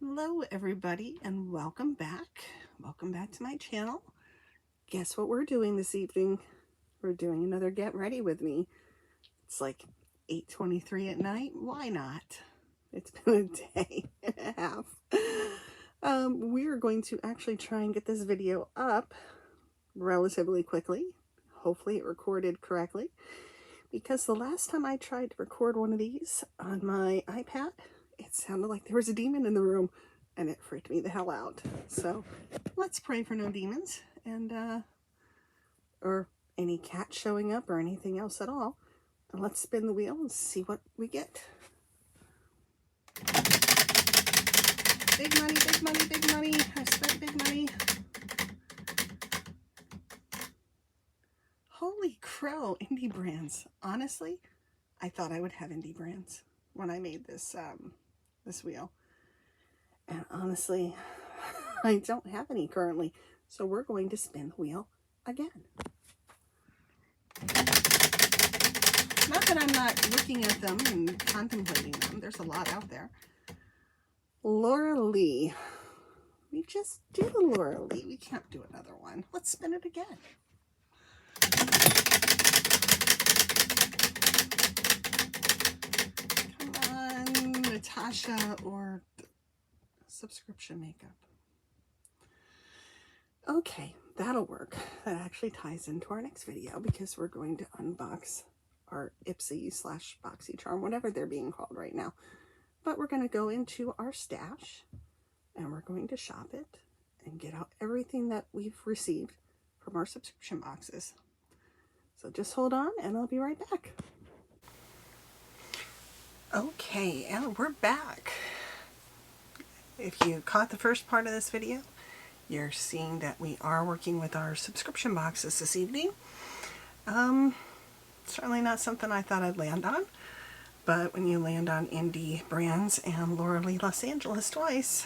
Hello everybody and welcome back. Welcome back to my channel. Guess what we're doing this evening? We're doing another Get Ready With Me. It's like 8:23 at night. Why not? It's been a day and a half. We're going to actually try and get this video up relatively quickly. Hopefully it recorded correctly, because the last time I tried to record one of these on my iPad, it sounded like there was a demon in the room and it freaked me the hell out. So let's pray for no demons and or any cat showing up or anything else at all. And let's spin the wheel and see what we get. Big money, big money, big money. I spent big money. Holy crow, indie brands. Honestly, I thought I would have indie brands when I made this this wheel. And honestly, I don't have any currently. So we're going to spin the wheel again. Not that I'm not looking at them and contemplating them. There's a lot out there. Laura Lee. We just did a Laura Lee. We can't do another one. Let's spin it again. Come on, Natasha or subscription makeup. Okay, that'll work. That actually ties into our next video because we're going to unbox our Ipsy/BoxyCharm, whatever they're being called right now. But we're going to go into our stash and we're going to shop it and get out everything that we've received from our subscription boxes. So just hold on and I'll be right back. Okay, and we're back. If you caught the first part of this video, you're seeing that we are working with our subscription boxes this evening. Certainly not something I thought I'd land on, but when you land on indie brands and Laura Lee Los Angeles twice,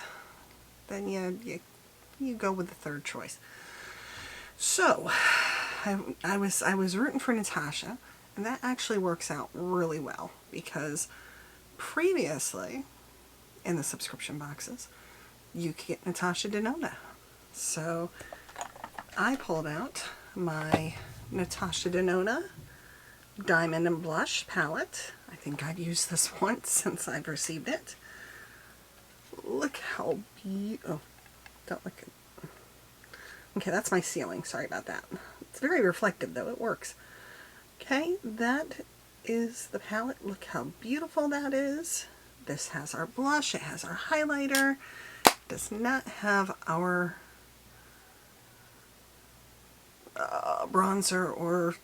then you go with the third choice. So I was rooting for Natasha, and that actually works out really well because previously in the subscription boxes you could get Natasha Denona. So I pulled out my Natasha Denona Diamond and Blush palette. I think I've used this once since I've received it. Look how beautiful. Oh, don't look at. Okay, that's my ceiling. Sorry about that. It's very reflective though. It works. Okay, that is the palette. Look how beautiful that is. This has our blush. It has our highlighter. It does not have our bronzer, or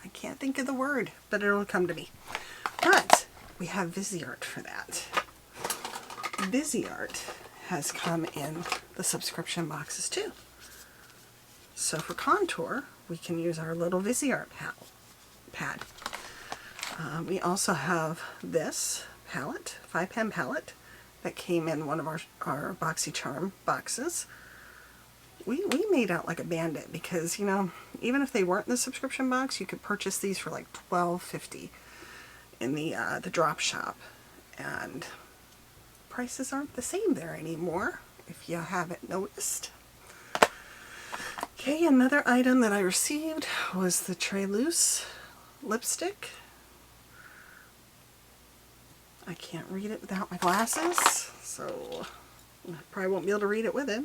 I can't think of the word, but it'll come to me. But we have Viseart for that. Viseart has come in the subscription boxes too. So for contour, we can use our little Viseart pad. We also have this palette, 5-pan palette, that came in one of our BoxyCharm boxes. We made out like a bandit because, you know, even if they weren't in the subscription box, you could purchase these for like $12.50 in the drop shop, and prices aren't the same there anymore if you haven't noticed. Okay, another item that I received was the Treloose lipstick. I can't read it without my glasses, so I probably won't be able to read it with it.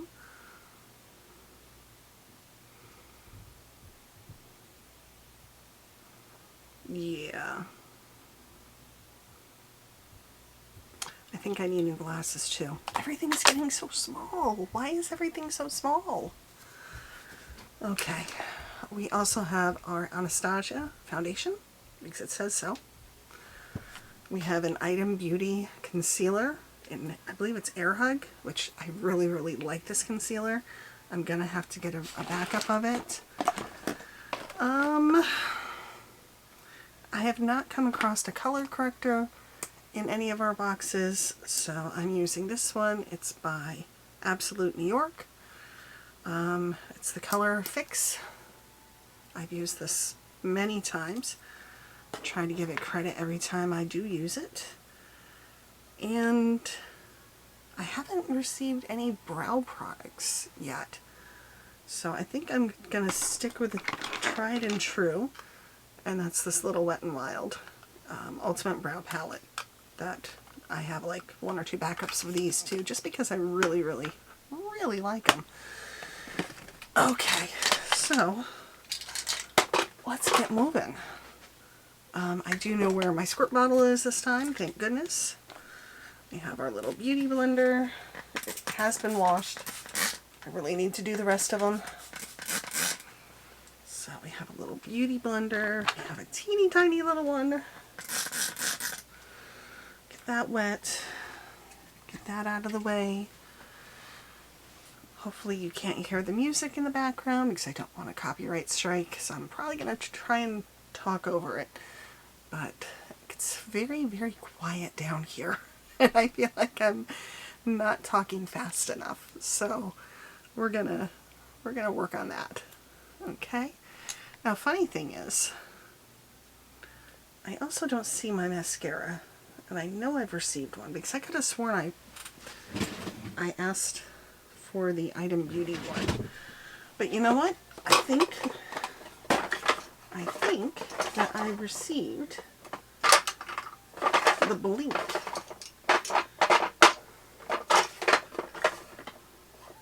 Yeah. I think I need new glasses too. Everything's getting so small. Why is everything so small? Okay. We also have our Anastasia foundation, because it says so. We have an Item Beauty concealer, and I believe it's Air Hug, which I really, really like this concealer. I'm gonna have to get a backup of it. I have not come across a color corrector in any of our boxes, so I'm using this one. It's by Absolute New York. It's the color Fix. I've used this many times. I try to give it credit every time I do use it. And I haven't received any brow products yet. So I think I'm going to stick with the tried and true, and that's this little Wet n Wild Ultimate Brow Palette that I have like 1 or 2 backups of these too, just because I really, really, really like them. Okay, so let's get moving. I do know where my squirt bottle is this time, thank goodness. We have our little beauty blender. It has been washed. I really need to do the rest of them. So we have a little beauty blender. We have a teeny tiny little one. Get that wet. Get that out of the way. Hopefully you can't hear the music in the background because I don't want a copyright strike, so I'm probably going to try and talk over it. But it's very, very quiet down here. And I feel like I'm not talking fast enough. So we're gonna work on that. Okay. Now, funny thing is, I also don't see my mascara, and I know I've received one because I could have sworn I asked for the Item Beauty one. But you know what? I think that I received the Blink.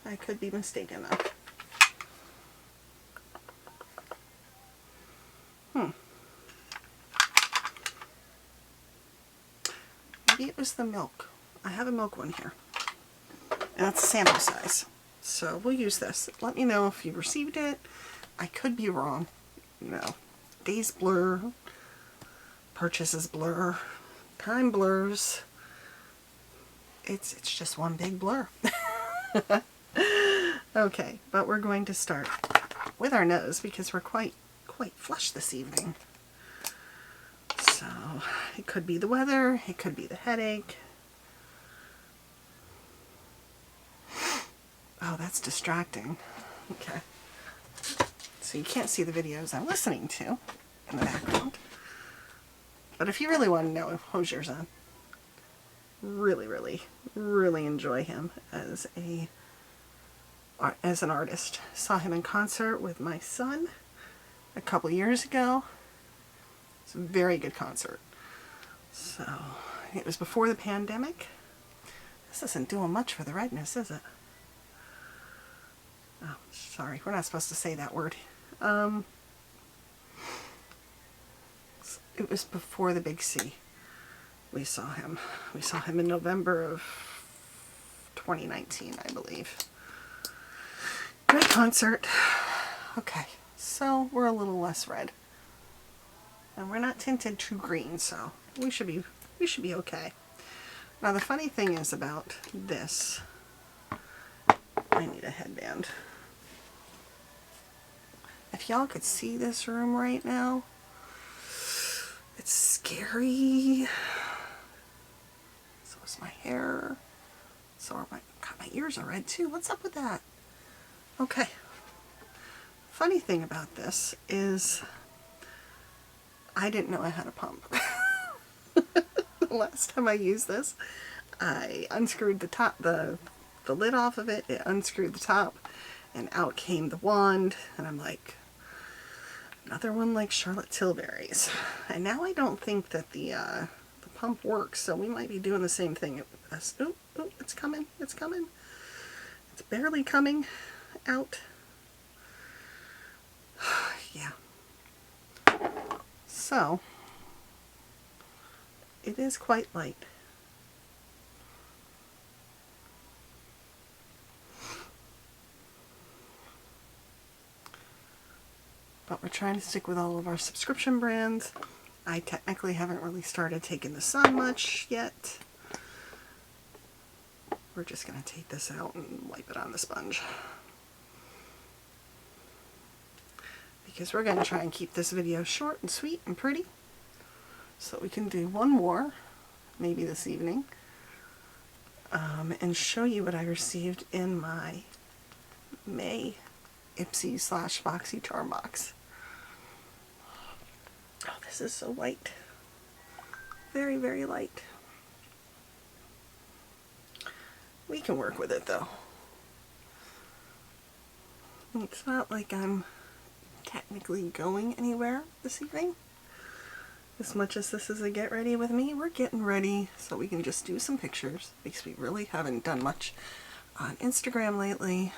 I could be mistaken though. Maybe it was the milk. I have a milk one here. And that's a sample size. So we'll use this. Let me know if you received it. I could be wrong. No. Days blur. Purchases blur. Time blurs. It's just one big blur. Okay, but we're going to start with our nose because we're quite flushed this evening. So it could be the weather, it could be the headache. Oh, that's distracting. Okay. So you can't see the videos I'm listening to in the background. But if you really want to know Hosier's on, really, really, really enjoy him as an artist. Saw him in concert with my son a couple years ago. It's a very good concert. So it was before the pandemic. This isn't doing much for the redness, is it? Oh, sorry, we're not supposed to say that word. It was before the big C. We saw him. We saw him in November of 2019, I believe. Great concert. Okay, so we're a little less red. And we're not tinted too green, so we should be okay. Now the funny thing is about this, I need a headband. If y'all could see this room right now, it's scary. So is my hair. So are God, my ears are red too. What's up with that? Okay. Funny thing about this is I didn't know I had a pump. The last time I used this, I unscrewed the top, the lid off of it, it unscrewed the top, and out came the wand, and I'm like, another one like Charlotte Tilbury's. And now I don't think that the pump works, so we might be doing the same thing with us. Oh, it's coming, it's coming. It's barely coming out. Yeah. So, it is quite light. But we're trying to stick with all of our subscription brands. I technically haven't really started taking the sun much yet. We're just going to take this out and wipe it on the sponge. Because we're going to try and keep this video short and sweet and pretty. So we can do one more, maybe this evening, and show you what I received in my May Ipsy / Foxy Charm box. Oh, this is so light. Very, very light. We can work with it though. It's not like I'm technically going anywhere this evening. As much as this is a get ready with me, we're getting ready so we can just do some pictures because we really haven't done much on Instagram lately.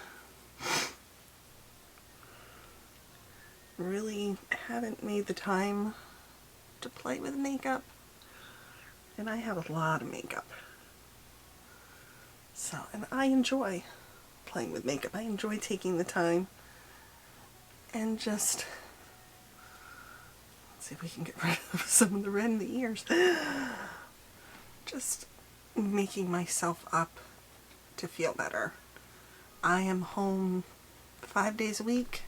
Really haven't made the time to play with makeup, and I have a lot of makeup. So, and I enjoy playing with makeup. I enjoy taking the time and just, let's see if we can get rid of some of the red in the ears. Just making myself up to feel better. I am home 5 days a week,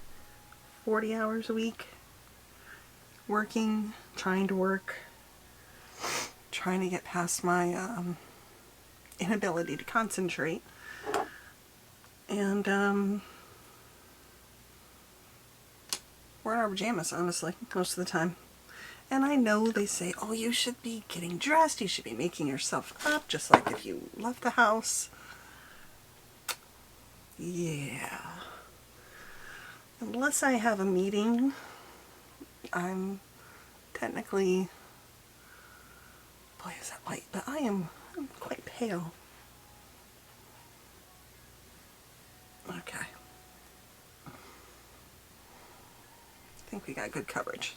40 hours a week, working, trying to work, trying to get past my inability to concentrate. And we're in our pajamas, honestly, most of the time. And I know they say, oh, you should be getting dressed, you should be making yourself up, just like if you left the house. Yeah. Unless I have a meeting, I'm technically, boy is that light, but I'm quite pale. Okay. I think we got good coverage.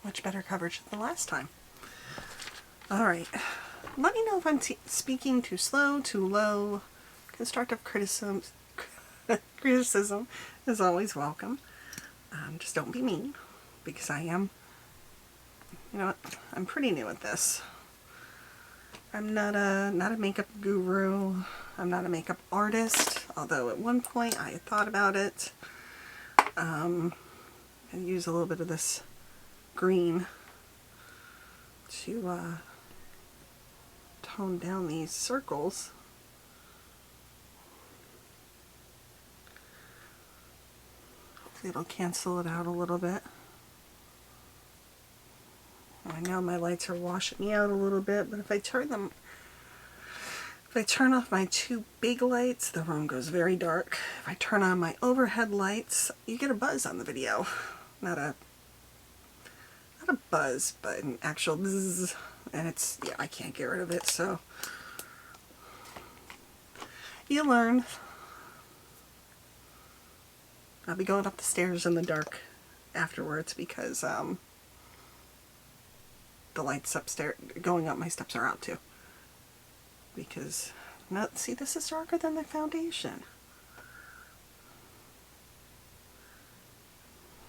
Much better coverage than the last time. Alright. Let me know if I'm speaking too slow, too low. Constructive criticism is always welcome. Just don't be mean, because I am, you know what, I'm pretty new at this. I'm not a makeup guru. I'm not a makeup artist, although at one point I had thought about it. I use a little bit of this green to tone down these circles. Hopefully it'll cancel it out a little bit. I know my lights are washing me out a little bit, but if I turn off my two big lights, the room goes very dark. If I turn on my overhead lights, you get a buzz on the video. Not a buzz, but an actual buzz. And it's, yeah, I can't get rid of it, so you learn. I'll be going up the stairs in the dark afterwards because the lights upstairs, going up my steps are out too. Because, see, this is darker than the foundation.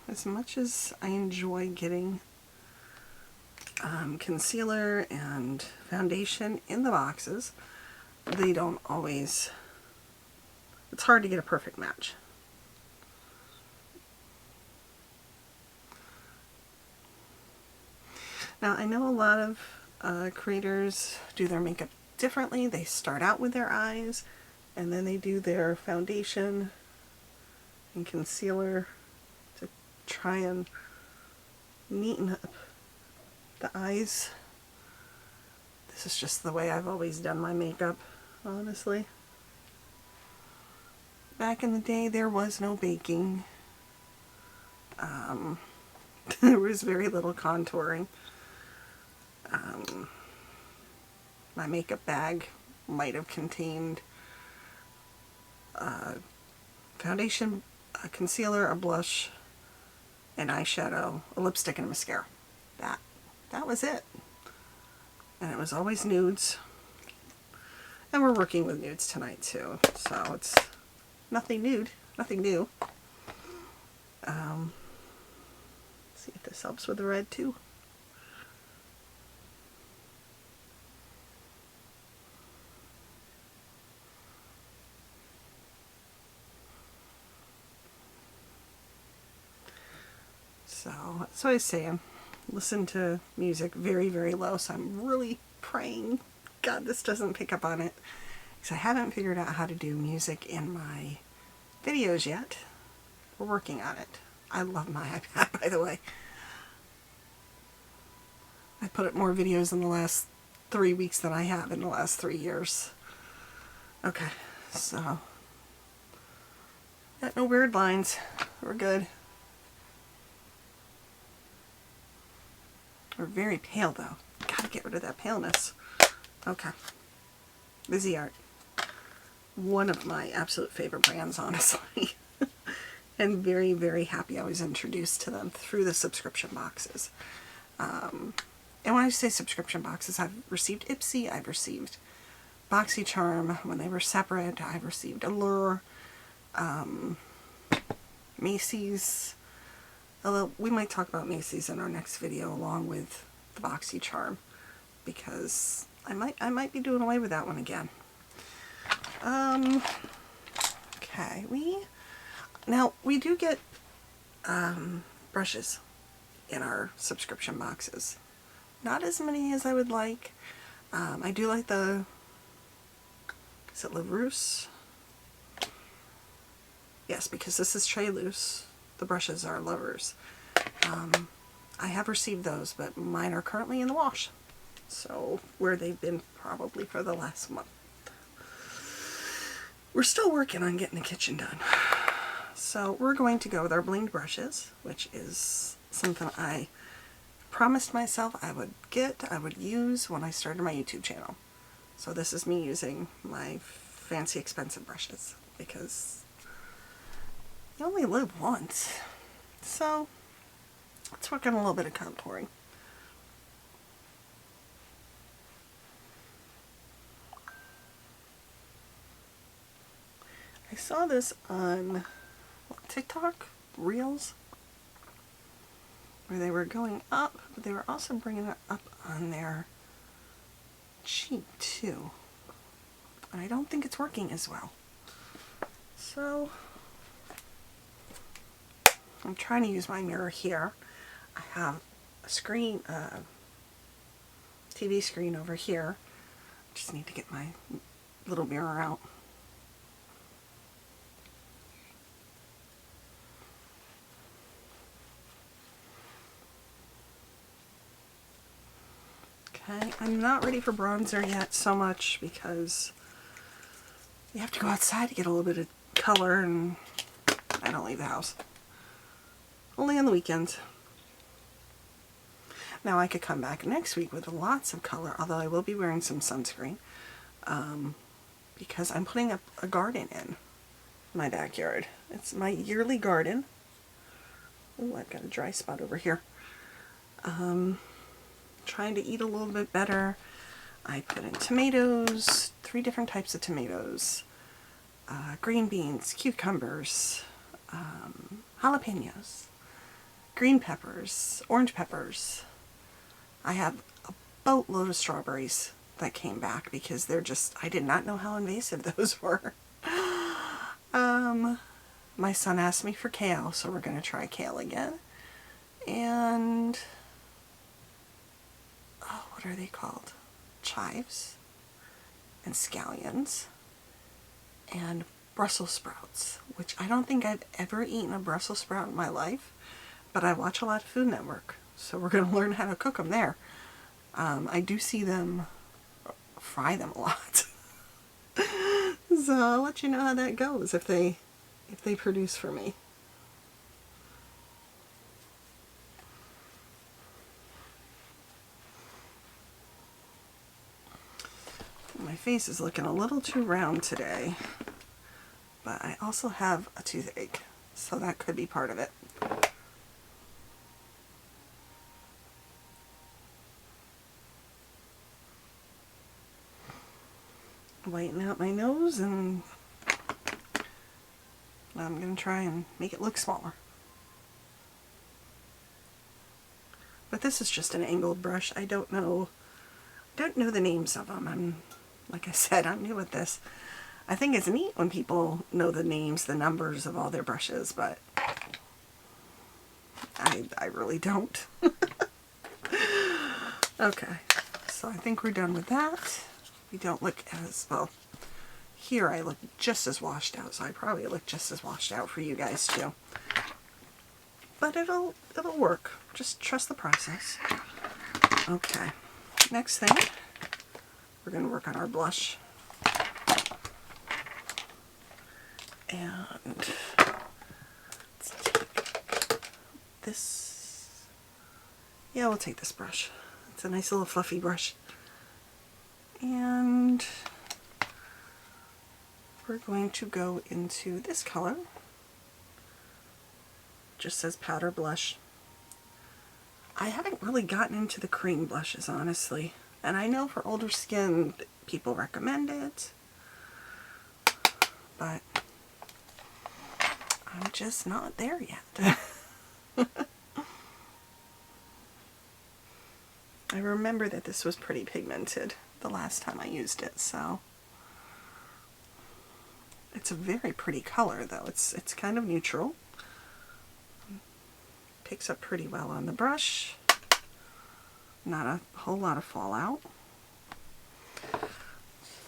As much as I enjoy getting concealer and foundation in the boxes, they don't always, it's hard to get a perfect match. Now, I know a lot of creators do their makeup differently. They start out with their eyes, and then they do their foundation and concealer to try and neaten up the eyes. This is just the way I've always done my makeup, honestly. Back in the day, there was no baking. There was very little contouring. My makeup bag might have contained foundation, a concealer, a blush, an eyeshadow, a lipstick, and a mascara. That was it. And it was always nudes. And we're working with nudes tonight too, so it's nothing nude, nothing new. See if this helps with the red too. So that's what I was saying. Listen to music very, very low. So I'm really praying, God, this doesn't pick up on it. Because I haven't figured out how to do music in my videos yet. We're working on it. I love my iPad, by the way. I put up more videos in the last 3 weeks than I have in the last 3 years. Okay, so got no weird lines. We're good. We're very pale though. Gotta get rid of that paleness. Okay. Busy Art. One of my absolute favorite brands, honestly. And very, very happy I was introduced to them through the subscription boxes. And when I say subscription boxes, I've received Ipsy, I've received BoxyCharm. When they were separate, I've received Allure, Macy's. Although we might talk about Macy's in our next video along with the BoxyCharm, because I might be doing away with that one again. Okay, now we do get brushes in our subscription boxes. Not as many as I would like. I do like the, is it Larousse? Yes, because this is Tray Loose. The brushes are Lovers. I have received those, but mine are currently in the wash. So, where they've been probably for the last month. We're still working on getting the kitchen done. So, we're going to go with our blinged brushes, which is something I promised myself I would use when I started my YouTube channel. So this is me using my fancy expensive brushes, because you only live once. So let's work on a little bit of contouring. I saw this on TikTok Reels, where they were going up, but they were also bringing it up on their cheek too. And I don't think it's working as well. So I'm trying to use my mirror here. I have a screen, TV screen over here. Just need to get my little mirror out. Okay, I'm not ready for bronzer yet so much because you have to go outside to get a little bit of color, and I don't leave the house. Only on the weekends. Now I could come back next week with lots of color, although I will be wearing some sunscreen, because I'm putting up a garden in my backyard. It's my yearly garden. Oh, I've got a dry spot over here. Trying to eat a little bit better. I put in tomatoes, 3 different types of tomatoes, green beans, cucumbers, jalapenos, green peppers, orange peppers. I have a boatload of strawberries that came back because they're just, I did not know how invasive those were. My son asked me for kale, so we're going to try kale again. And what are they called? Chives and scallions and Brussels sprouts, which I don't think I've ever eaten a Brussels sprout in my life, but I watch a lot of Food Network, so we're going to learn how to cook them there. I do see them fry them a lot. So I'll let you know how that goes if they produce for me. My face is looking a little too round today, but I also have a toothache, so that could be part of it. Whiten out my nose, and I'm going to try and make it look smaller. But this is just an angled brush. I don't know the names of them. Like I said, I'm new at this. I think it's neat when people know the names, the numbers of all their brushes, but I really don't. Okay, so I think we're done with that. We don't look as, well, here I look just as washed out, so I probably look just as washed out for you guys too. but it'll work. Just trust the process. Okay, next thing, we're going to work on our blush. And let's take this. Yeah, we'll take this brush. It's a nice little fluffy brush. And we're going to go into this color. Just says powder blush. I haven't really gotten into the cream blushes, honestly. And I know for older skin, people recommend it. But I'm just not there yet. I remember that this was pretty pigmented the last time I used it, so it's a very pretty color though. It's kind of neutral. Picks up pretty well on the brush. Not a whole lot of fallout.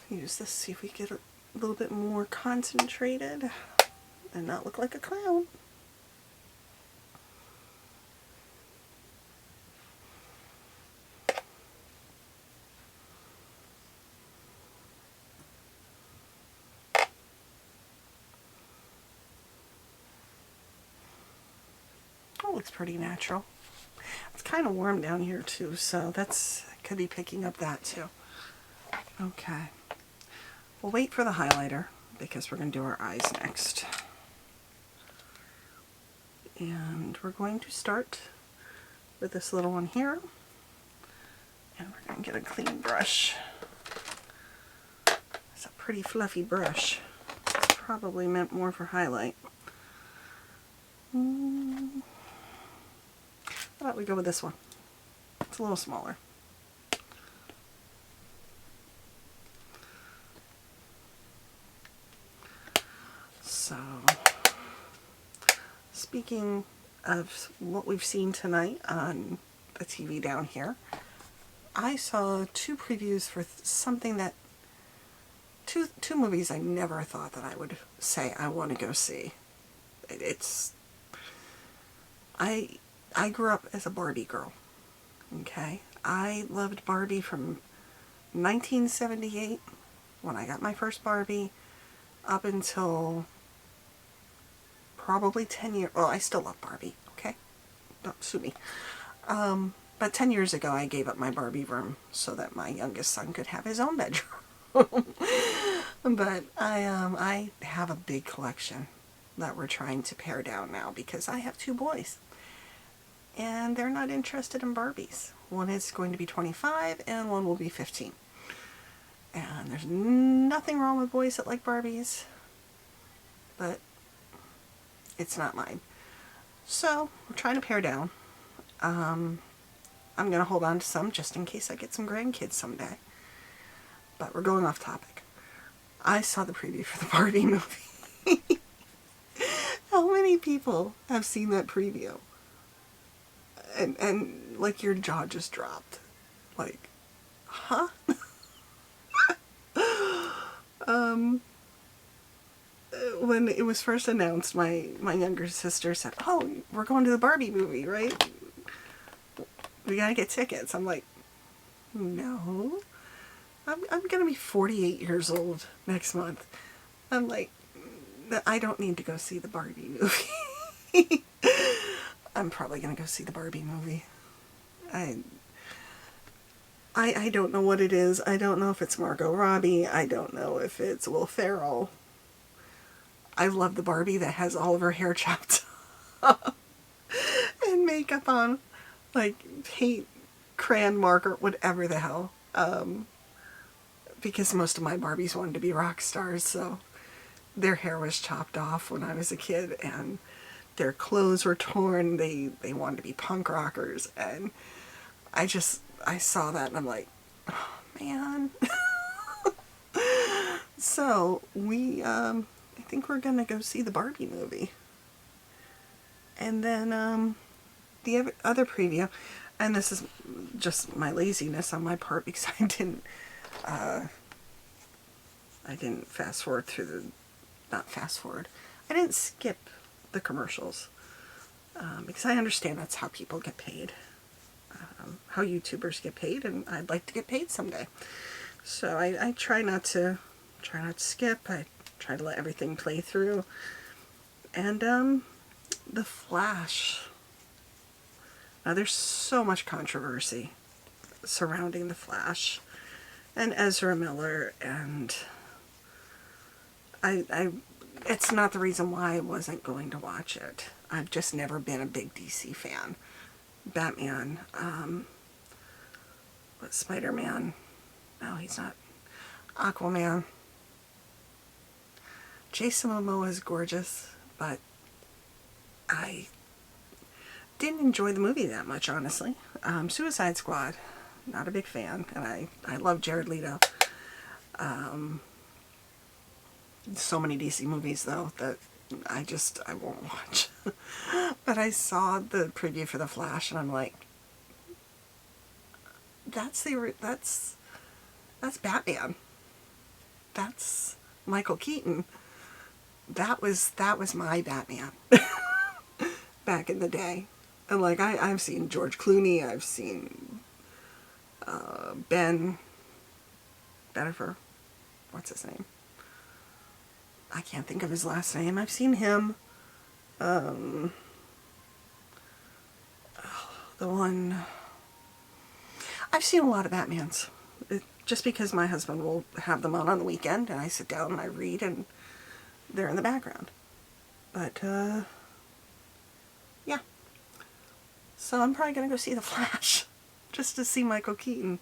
Use this, see if we get a little bit more concentrated and not look like a clown. Oh, looks pretty natural. It's kind of warm down here too, so could be picking up that too. Okay. We'll wait for the highlighter because we're going to do our eyes next. And we're going to start with this little one here. And we're going to get a clean brush. It's a pretty fluffy brush. It's probably meant more for highlight. How about we go with this one? It's a little smaller. So, speaking of what we've seen tonight on the TV down here, I saw 2 previews for something that, two movies I never thought that I would say I want to go see. I grew up as a Barbie girl, okay? I loved Barbie from 1978, when I got my first Barbie, up until probably 10 years, well, I still love Barbie, okay? Don't sue me. But 10 years ago, I gave up my Barbie room so that my youngest son could have his own bedroom. But I have a big collection that we're trying to pare down now because I have 2 boys. And they're not interested in Barbies. One is going to be 25 and one will be 15. And there's nothing wrong with boys that like Barbies, but it's not mine. So we're trying to pare down. I'm going to hold on to some just in case I get some grandkids someday. But we're going off topic. I saw the preview for the Barbie movie. How many people have seen that preview? And like your jaw just dropped. Like, huh? When it was first announced, my younger sister said, "Oh, we're going to the Barbie movie, right? We gotta get tickets." I'm like, no. I'm gonna be 48 years old next month. I'm like, I don't need to go see the Barbie movie. I'm probably gonna go see the Barbie movie. I don't know what it is. I don't know if it's Margot Robbie. I don't know if it's Will Ferrell. I love the Barbie that has all of her hair chopped off and makeup on, like paint, crayon marker, whatever the hell. Because most of my Barbies wanted to be rock stars, so their hair was chopped off when I was a kid, and their clothes were torn. They wanted to be punk rockers, and I saw that and I'm like, oh man. So I think we're gonna go see the Barbie movie. And then the other preview, and this is just my laziness on my part because I didn't fast forward through I didn't skip the commercials. because I understand that's how people get paid, how YouTubers get paid, and I'd like to get paid someday. So I try not to skip. I try to let everything play through. And The Flash. Now there's so much controversy surrounding The Flash and Ezra Miller, and it's not the reason why I wasn't going to watch it. I've just never been a big DC fan. Batman, Spider-Man, no, he's not. Aquaman. Jason Momoa is gorgeous, but I didn't enjoy the movie that much, honestly. Suicide Squad, not a big fan, and I love Jared Leto. So many DC movies, though, that I won't watch. But I saw the preview for The Flash, and I'm like, that's Batman. That's Michael Keaton. That was my Batman back in the day. And like I've seen George Clooney, I've seen Ben Benefer. What's his name? I can't think of his last name. I've seen him. The one... I've seen a lot of Batmans. Just because my husband will have them on the weekend, and I sit down and I read, and they're in the background. But, yeah. So I'm probably going to go see The Flash, just to see Michael Keaton.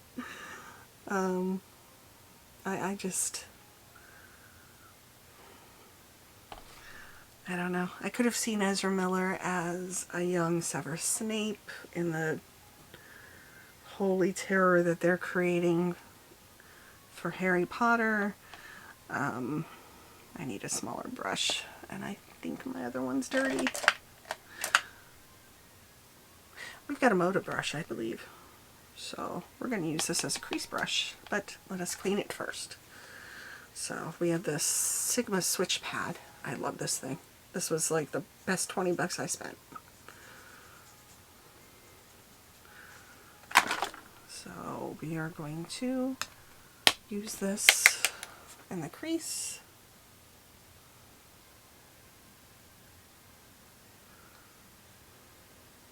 I don't know. I could have seen Ezra Miller as a young Severus Snape in the holy terror that they're creating for Harry Potter. I need a smaller brush, and I think my other one's dirty. We've got a Moda brush, I believe. So we're going to use this as a crease brush, but let us clean it first. So we have this Sigma switch pad. I love this thing. This was like the best 20 bucks I spent. So we are going to use this in the crease.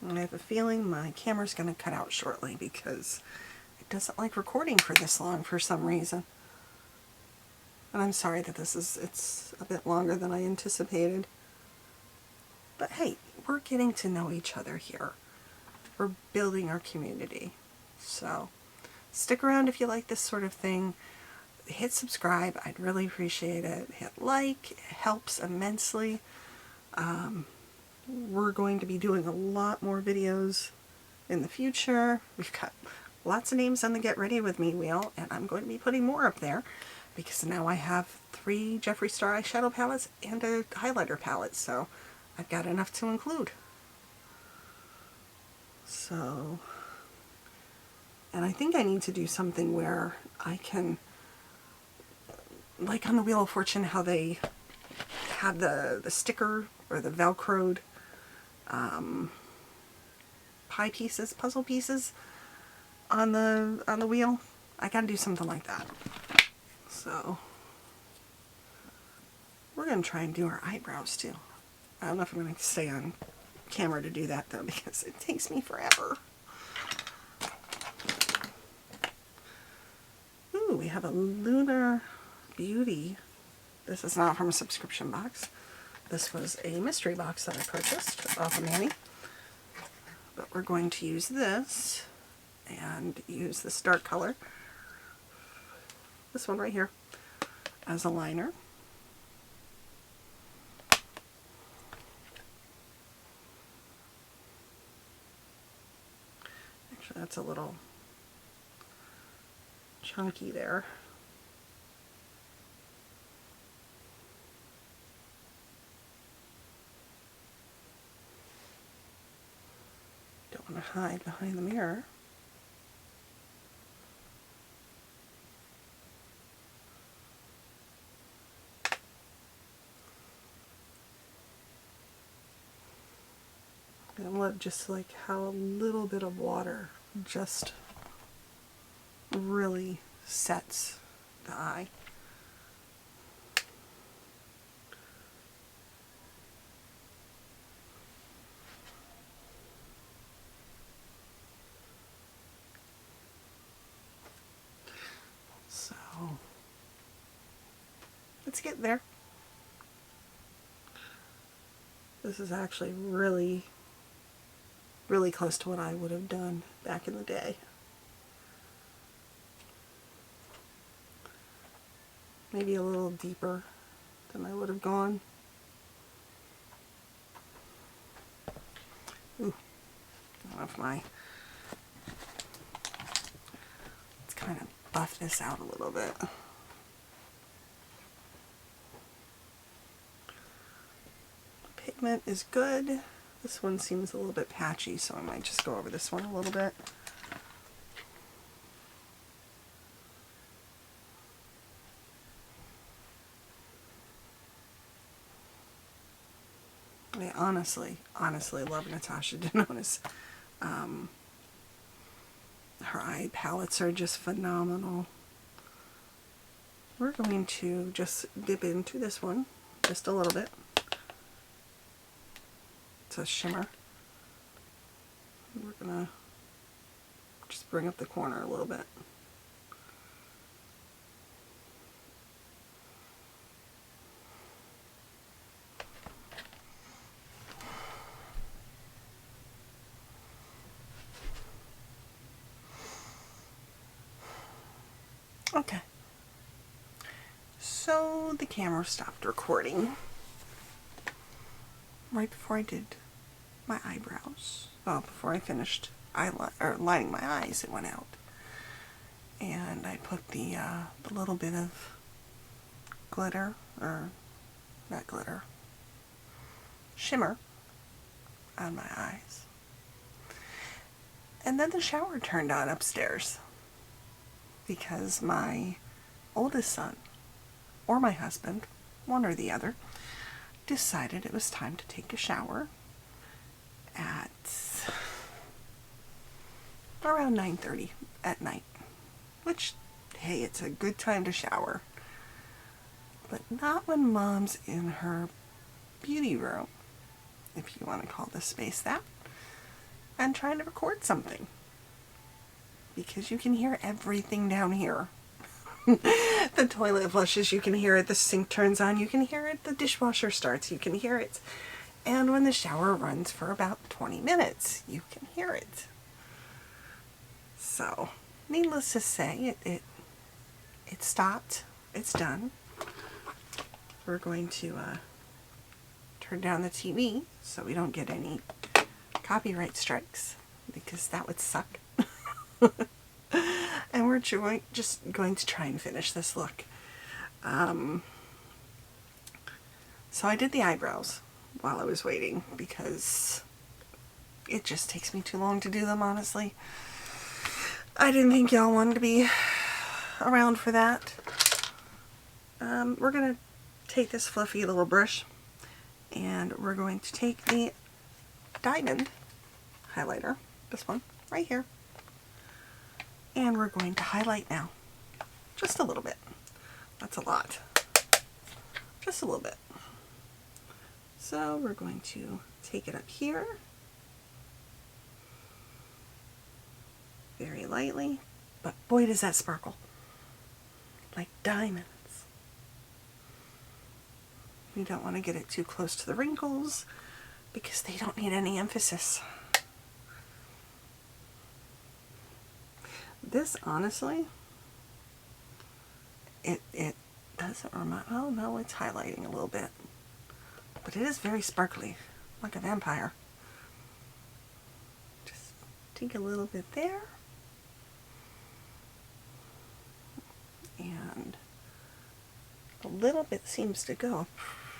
And I have a feeling my camera's going to cut out shortly because it doesn't like recording for this long for some reason. And I'm sorry that it's a bit longer than I anticipated. But hey, we're getting to know each other here. We're building our community. So stick around if you like this sort of thing. Hit subscribe. I'd really appreciate it. Hit like. It helps immensely. We're going to be doing a lot more videos in the future. We've got lots of names on the Get Ready With Me wheel, and I'm going to be putting more up there because now I have 3 Jeffree Star eyeshadow palettes and a highlighter palette, so I've got enough to include. So, and I think I need to do something where I can, like on the Wheel of Fortune, how they have the sticker or the Velcroed pie pieces, puzzle pieces on the wheel. I gotta do something like that. So we're gonna try and do our eyebrows too. I don't know if I'm gonna stay on camera to do that though, because it takes me forever. Ooh, we have a Lunar Beauty. This is not from a subscription box. This was a mystery box that I purchased off of Manny. But we're going to use this and use this dark color, this one right here, as a liner. Actually, that's a little chunky there. Don't want to hide behind the mirror. I love just like how a little bit of water just really sets the eye. So let's get there. This is actually really, really close to what I would have done back in the day. Maybe a little deeper than I would have gone. Ooh, I don't know if let's kind of buff this out a little bit. Pigment is good. This one seems a little bit patchy, so I might just go over this one a little bit. I honestly love Natasha Denona's. Her eye palettes are just phenomenal. We're going to just dip into this one just a little bit. It's a shimmer. We're gonna just bring up the corner a little bit. Okay. So the camera stopped recording right before I did my eyebrows. Well, before I finished lining my eyes, it went out. And I put the little bit of glitter, or not glitter, shimmer on my eyes. And then the shower turned on upstairs because my oldest son, or my husband, one or the other, decided it was time to take a shower at around 9:30 at night. Which, hey, it's a good time to shower. But not when Mom's in her beauty room, if you want to call this space that, and trying to record something. Because you can hear everything down here. The toilet flushes, you can hear it. The sink turns on, you can hear it. The dishwasher starts, you can hear it. And when the shower runs for about 20 minutes, you can hear it. So, needless to say, it stopped. It's done. We're going to turn down the TV so we don't get any copyright strikes, because that would suck. And we're just going to try and finish this look. So I did the eyebrows while I was waiting because it just takes me too long to do them, honestly. I didn't think y'all wanted to be around for that. We're going to take this fluffy little brush and we're going to take the diamond highlighter, this one right here, and we're going to highlight now. Just a little bit. That's a lot. Just a little bit. So we're going to take it up here very lightly, but boy does that sparkle like diamonds. You don't want to get it too close to the wrinkles because they don't need any emphasis. This, honestly, it doesn't remind, oh no, it's highlighting a little bit, but it is very sparkly, like a vampire. Just take a little bit there, and a little bit seems to go a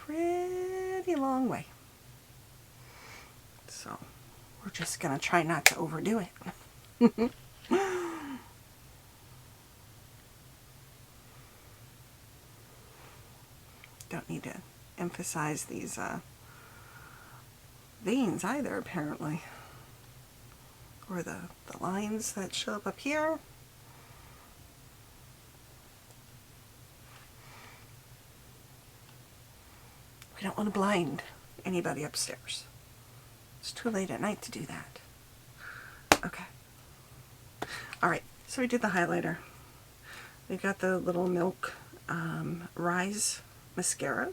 pretty long way. So we're just gonna try not to overdo it. Don't need to emphasize these veins either, apparently. Or the lines that show up here. We don't want to blind anybody upstairs. It's too late at night to do that. Okay. Alright, so we did the highlighter. We've got the little Milk Rise mascara.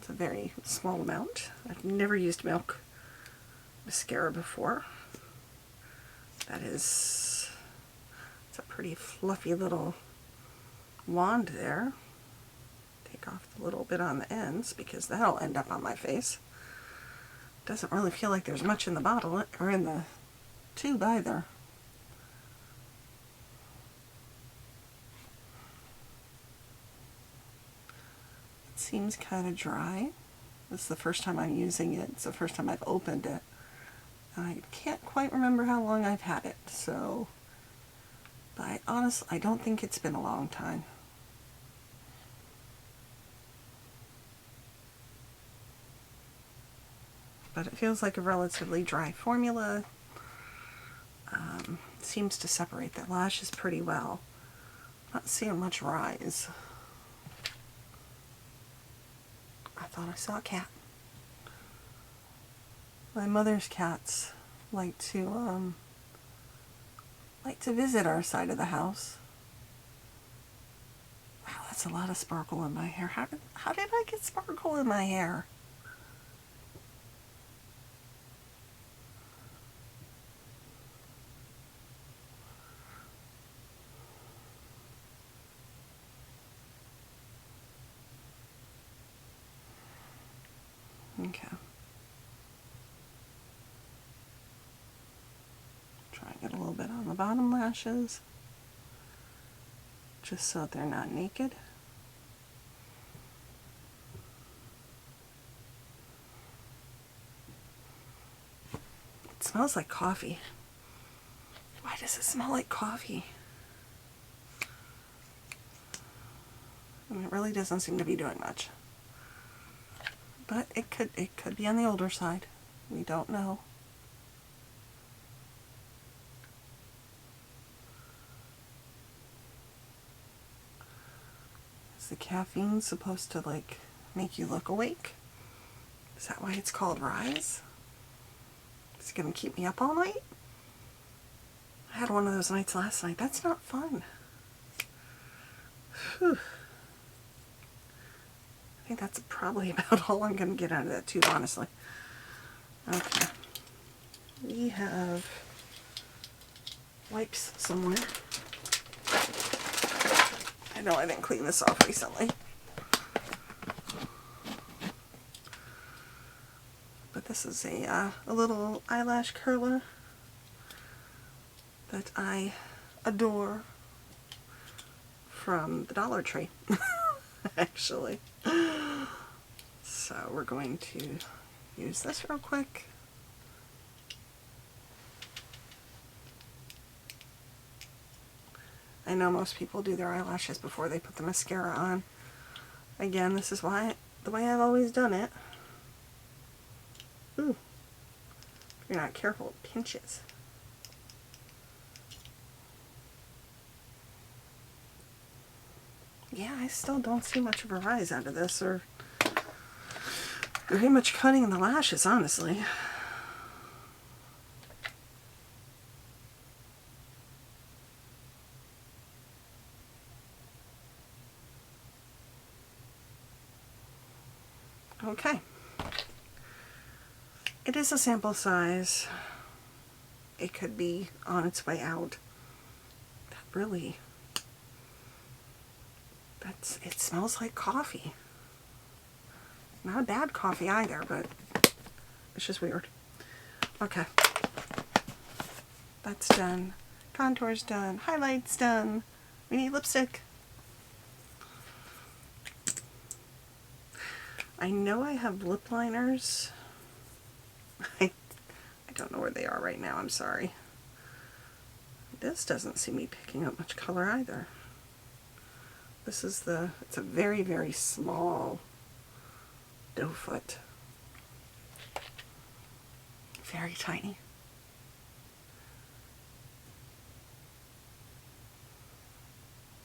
It's a very small amount. I've never used Milk mascara before. It's a pretty fluffy little wand there. Take off the little bit on the ends because that'll end up on my face. Doesn't really feel like there's much in the bottle or in the tube either. It seems kind of dry. This is the first time I'm using it. It's the first time I've opened it. I can't quite remember how long I've had it, so, but I don't think it's been a long time. But it feels like a relatively dry formula. Seems to separate the lashes pretty well. Not seeing much rise. I thought I saw a cat. My mother's cats like to visit our side of the house. Wow, that's a lot of sparkle in my hair. How did I get sparkle in my hair? Okay. Try and get a little bit on the bottom lashes, just so they're not naked. It smells like coffee. Why does it smell like coffee? I mean, it really doesn't seem to be doing much. But it could be on the older side. We don't know. Is the caffeine supposed to like make you look awake? Is that why it's called Rise? Is it going to keep me up all night? I had one of those nights last night. That's not fun. Whew. I think that's probably about all I'm going to get out of that tube, honestly. Okay. We have wipes somewhere. I know I didn't clean this off recently. But this is a little eyelash curler that I adore from the Dollar Tree, actually. So we're going to use this real quick. I know most people do their eyelashes before they put the mascara on. Again, this is the way I've always done it. Ooh. If you're not careful, it pinches. Yeah, I still don't see much of a rise out of this, or very much cutting in the lashes, honestly. Okay. It is a sample size. It could be on its way out. It smells like coffee. Not a bad coffee either, but it's just weird. Okay. That's done. Contour's done. Highlight's done. We need lipstick. I know I have lip liners. I don't know where they are right now. I'm sorry. This doesn't seem to be picking up much color either. This is it's a very, very small doe foot. very tiny.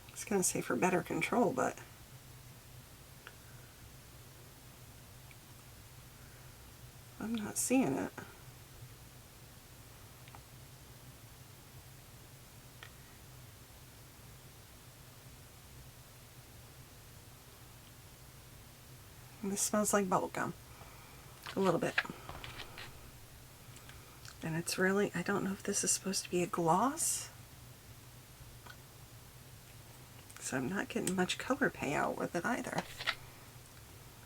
I was going to say for better control, but I'm not seeing it. And this smells like bubblegum. A little bit. And it's really, I don't know if this is supposed to be a gloss. So I'm not getting much color payout with it either.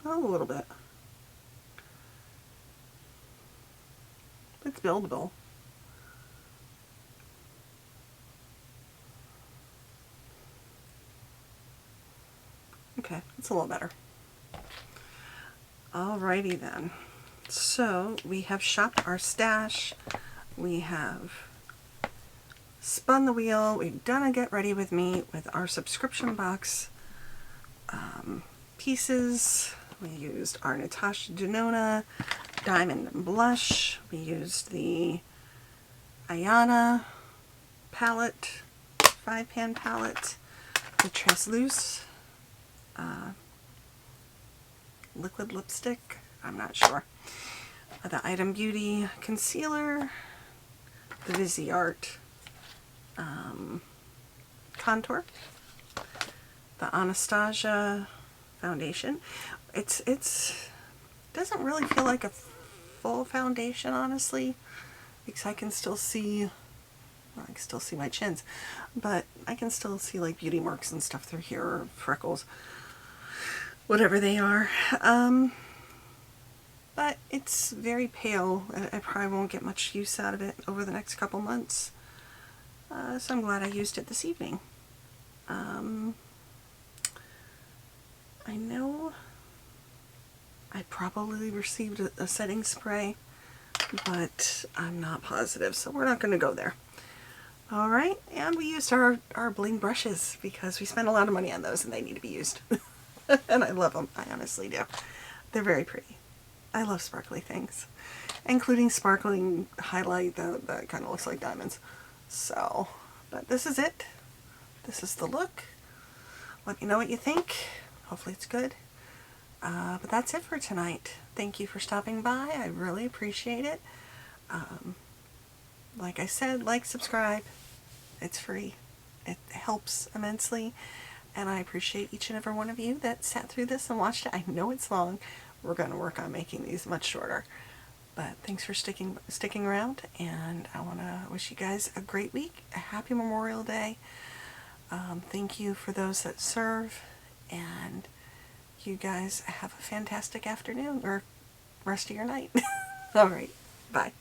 Oh, a little bit. It's buildable. Okay, it's a little better. Alrighty then. So we have shopped our stash. We have spun the wheel. We've done a get ready with me with our subscription box pieces. We used our Natasha Denona Diamond and Blush. We used the Ayana palette, 5-pan palette, the Transluce liquid lipstick, I'm not sure, the Item Beauty concealer, the Viseart contour, the Anastasia foundation. It doesn't really feel like a full foundation, honestly, because I can still see, well, I can still see my chins, but I can still see like beauty marks and stuff through here, or freckles, whatever they are. But it's very pale. I probably won't get much use out of it over the next couple months. So I'm glad I used it this evening. I know I probably received a setting spray, but I'm not positive, so we're not going to go there. Alright, and we used our bling brushes because we spent a lot of money on those and they need to be used. And I love them, I honestly do. They're very pretty. I love sparkly things, including sparkling highlight that kind of looks like diamonds. So, but this is it. This is the look. Let me know what you think. Hopefully it's good. But that's it for tonight. Thank you for stopping by. I really appreciate it. Like I said, like, subscribe. It's free. It helps immensely. And I appreciate each and every one of you that sat through this and watched it. I know it's long. We're going to work on making these much shorter. But thanks for sticking around. And I want to wish you guys a great week. A happy Memorial Day. Thank you for those that serve. And you guys have a fantastic afternoon or rest of your night. All right. Bye.